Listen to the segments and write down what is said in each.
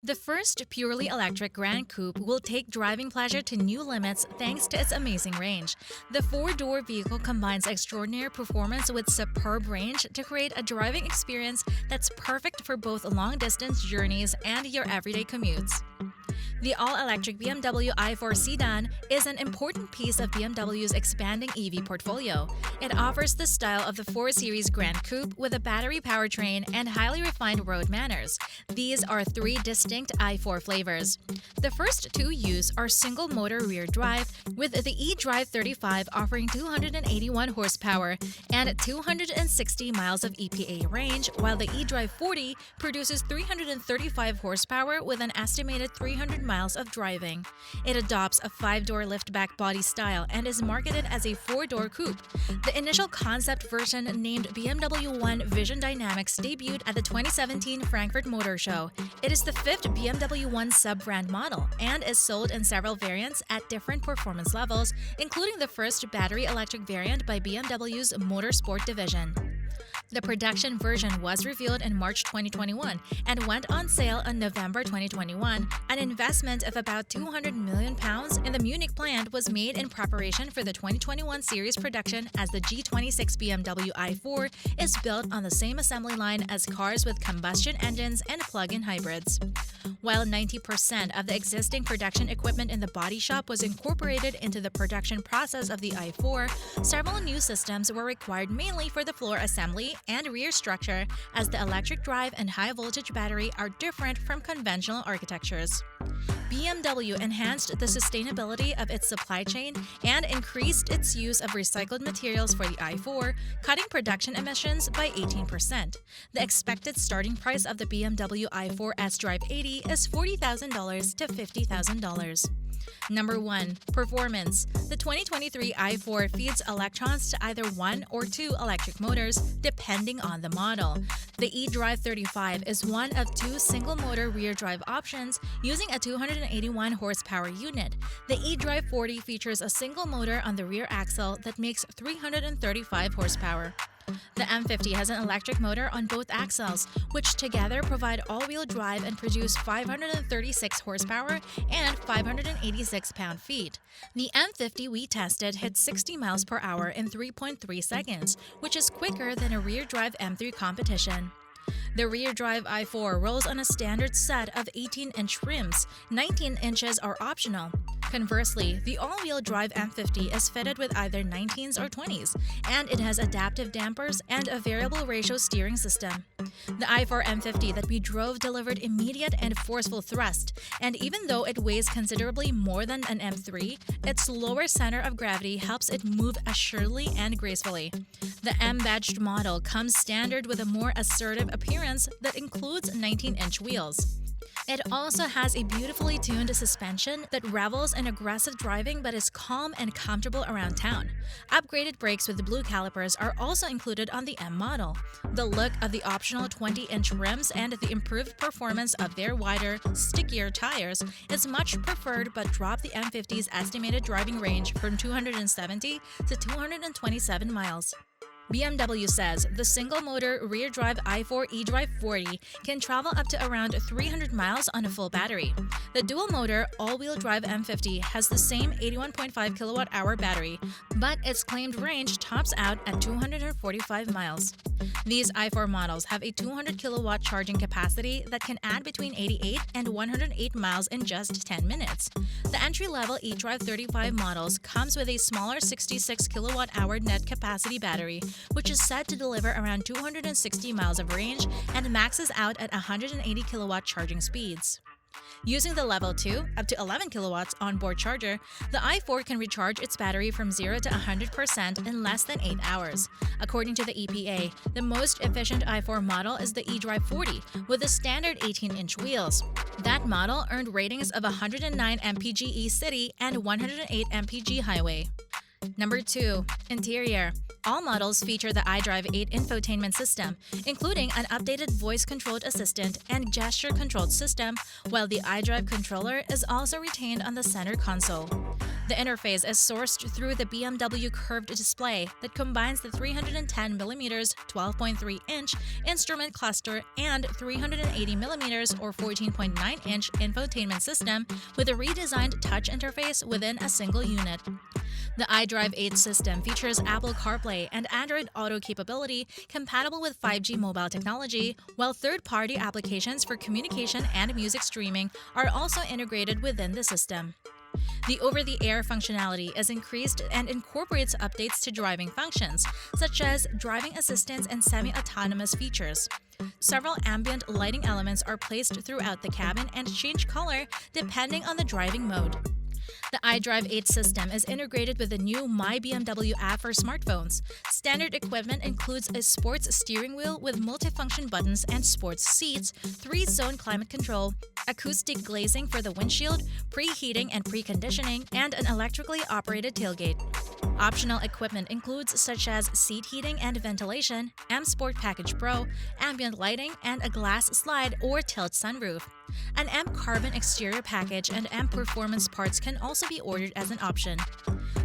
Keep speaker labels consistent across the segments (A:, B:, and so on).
A: The first purely electric Grand Coupe will take driving pleasure to new limits thanks to its amazing range. The four-door vehicle combines extraordinary performance with superb range to create a driving experience that's perfect for both long-distance journeys and your everyday commutes. The all-electric BMW i4 sedan is an important piece of BMW's expanding EV portfolio. It offers the style of the 4 Series Grand Coupe with a battery powertrain and highly refined road manners. These are 3 distinct i4 flavors. The first 2 use are single-motor rear drive, with the eDrive35 offering 281 horsepower and 260 miles of EPA range, while the eDrive40 produces 335 horsepower with an estimated 300 miles of driving. It adopts a 5-door liftback body style and is marketed as a 4-door coupe. The initial concept version, named BMW 1 Vision Dynamics, debuted at the 2017 Frankfurt Motor Show. It is the 5th BMW 1 sub-brand model and is sold in several variants at different performance levels, including the first battery electric variant by BMW's Motorsport division. The production version was revealed in March 2021 and went on sale in November 2021. An investment of about £200 million in the Munich plant was made in preparation for the 2021 series production, as the G26 BMW i4 is built on the same assembly line as cars with combustion engines and plug-in hybrids. While 90% of the existing production equipment in the body shop was incorporated into the production process of the i4, several new systems were required, mainly for the floor assembly and rear structure, as the electric drive and high-voltage battery are different from conventional architectures. BMW enhanced the sustainability of its supply chain and increased its use of recycled materials for the i4, cutting production emissions by 18%. The expected starting price of the BMW i4 eDrive 80 is $40,000 to $50,000. Number 1. Performance. The 2023 i4 feeds electrons to either 1 or 2 electric motors, depending on the model. The eDrive35 is one of 2 single-motor rear drive options using a 281 horsepower unit. The eDrive40 features a single motor on the rear axle that makes 335 horsepower. The M50 has an electric motor on both axles, which together provide all-wheel drive and produce 536 horsepower and 586 pound-feet. The M50 we tested hit 60 miles per hour in 3.3 seconds, which is quicker than a rear-drive M3 competition. The rear-drive i4 rolls on a standard set of 18-inch rims. 19 inches are optional. Conversely, the all-wheel drive M50 is fitted with either 19s or 20s, and it has adaptive dampers and a variable ratio steering system. The i4 M50 that we drove delivered immediate and forceful thrust, and even though it weighs considerably more than an M3, its lower center of gravity helps it move assuredly and gracefully. The M-badged model comes standard with a more assertive appearance that includes 19-inch wheels. It also has a beautifully tuned suspension that revels in aggressive driving but is calm and comfortable around town. Upgraded brakes with blue calipers are also included on the M model. The look of the optional 20-inch rims and the improved performance of their wider, stickier tires is much preferred, but drop the M50's estimated driving range from 270 to 227 miles. BMW says the single-motor rear-drive i4 eDrive40 can travel up to around 300 miles on a full battery. The dual-motor all-wheel drive M50 has the same 81.5 kilowatt-hour battery, but its claimed range tops out at 245 miles. These i4 models have a 200 kilowatt charging capacity that can add between 88 and 108 miles in just 10 minutes. The entry-level eDrive35 models comes with a smaller 66 kilowatt-hour net capacity battery, which is set to deliver around 260 miles of range and maxes out at 180 kilowatt charging speeds. Using the Level 2 up to 11 kilowatts onboard charger, the i4 can recharge its battery from 0 to 100% in less than 8 hours. According to the EPA, the most efficient i4 model is the eDrive40 with the standard 18-inch wheels. That model earned ratings of 109 mpge city and 108 mpg highway. Number 2. Interior. All models feature the eDrive 8 infotainment system, including an updated voice-controlled assistant and gesture-controlled system, while the eDrive controller is also retained on the center console. The interface is sourced through the BMW curved display that combines the 310mm 12.3-inch instrument cluster and 380mm or 14.9-inch infotainment system with a redesigned touch interface within a single unit. The eDrive40 system features Apple CarPlay and Android Auto capability compatible with 5G mobile technology, while third-party applications for communication and music streaming are also integrated within the system. The over-the-air functionality is increased and incorporates updates to driving functions, such as driving assistance and semi-autonomous features. Several ambient lighting elements are placed throughout the cabin and change color depending on the driving mode. The eDrive40 system is integrated with the new My BMW app for smartphones. Standard equipment includes a sports steering wheel with multifunction buttons and sports seats, 3-zone climate control, acoustic glazing for the windshield, preheating and preconditioning, and an electrically operated tailgate. Optional equipment includes such as seat heating and ventilation, M Sport Package Pro, ambient lighting, and a glass slide or tilt sunroof. An M Carbon exterior package and M Performance parts can also be ordered as an option.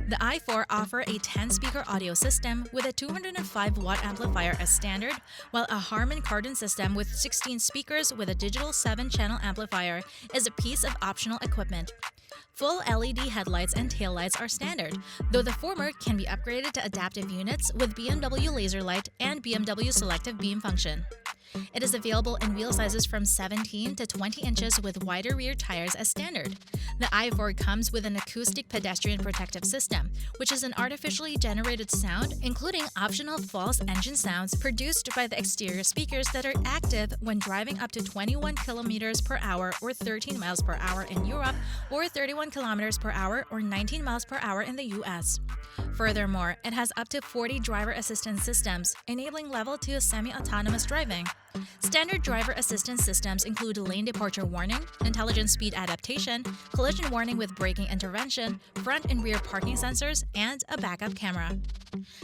A: The i4 offer a 10-speaker audio system with a 205-watt amplifier as standard, while a Harman Kardon system with 16 speakers with a digital 7-channel amplifier is a piece of optional equipment. Full LED headlights and taillights are standard, though the former can be upgraded to adaptive units with BMW Laser Light and BMW Selective Beam function. It is available in wheel sizes from 17 to 20 inches with wider rear tires as standard. The i4 comes with an acoustic pedestrian protective system, which is an artificially generated sound, including optional false engine sounds produced by the exterior speakers that are active when driving up to 21 km per hour or 13 miles per hour in Europe, or 31 km per hour or 19 miles per hour in the US. Furthermore, it has up to 40 driver assistance systems, enabling level 2 semi-autonomous driving. Standard driver assistance systems include lane departure warning, intelligent speed adaptation, collision warning with braking intervention, front and rear parking sensors, and a backup camera.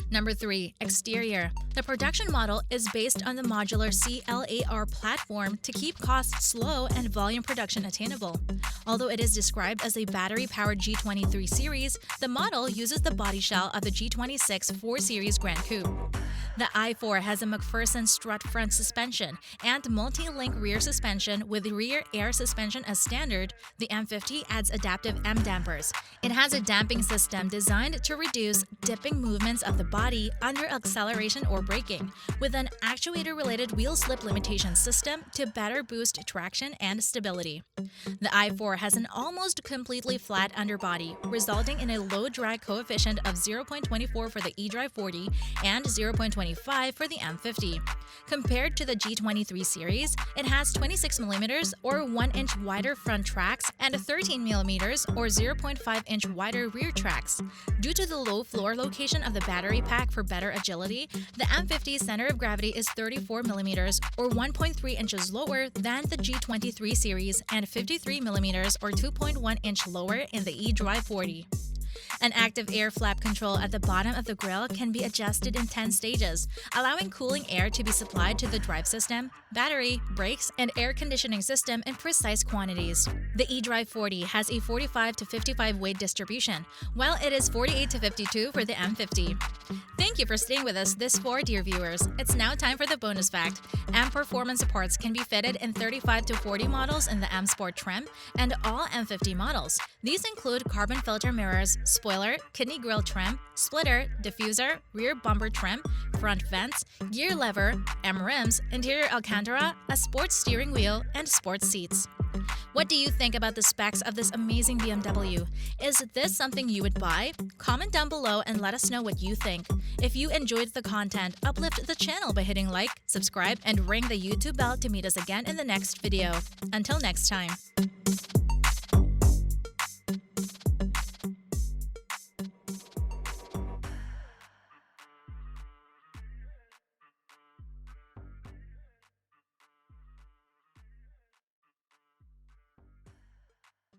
A: Number 3. Exterior. The production model is based on the modular CLAR platform to keep costs low and volume production attainable. Although it is described as a battery-powered G23 series, the model uses the body shell of the G26 4 Series Grand Coupe. The i4 has a McPherson strut front suspension and multi-link rear suspension with rear air suspension as standard. The M50 adds adaptive M dampers. It has a damping system designed to reduce dipping movements of the body under acceleration or braking, with an actuator-related wheel slip limitation system to better boost traction and stability. The i4 has an almost completely flat underbody, resulting in a low drag coefficient of 0.24 for the eDrive40 and 0.25 for the M50. Compared to the G23 series, it has 26mm or 1-inch wider front tracks and 13mm or 0.5-inch wider rear tracks. Due to the low floor location of the battery pack for better agility, the M50's center of gravity is 34mm or 1.3 inches lower than the G23 series and 53mm or 2.1 inch lower in the eDrive40. An active air flap control at the bottom of the grille can be adjusted in 10 stages, allowing cooling air to be supplied to the drive system, battery, brakes, and air conditioning system in precise quantities. The eDrive40 has a 45 to 55 weight distribution, while it is 48 to 52 for the M50. Thank you for staying with us this far, dear viewers. It's now time for the bonus fact. M Performance parts can be fitted in 35 to 40 models in the M Sport trim and all M50 models. These include carbon filter mirrors, spoiler, kidney grille trim, splitter, diffuser, rear bumper trim, front vents, gear lever, M rims, interior Alcantara, a sports steering wheel, and sports seats. What do you think about the specs of this amazing BMW? Is this something you would buy? Comment down below and let us know what you think. If you enjoyed the content, uplift the channel by hitting like, subscribe, and ring the YouTube bell to meet us again in the next video. Until next time.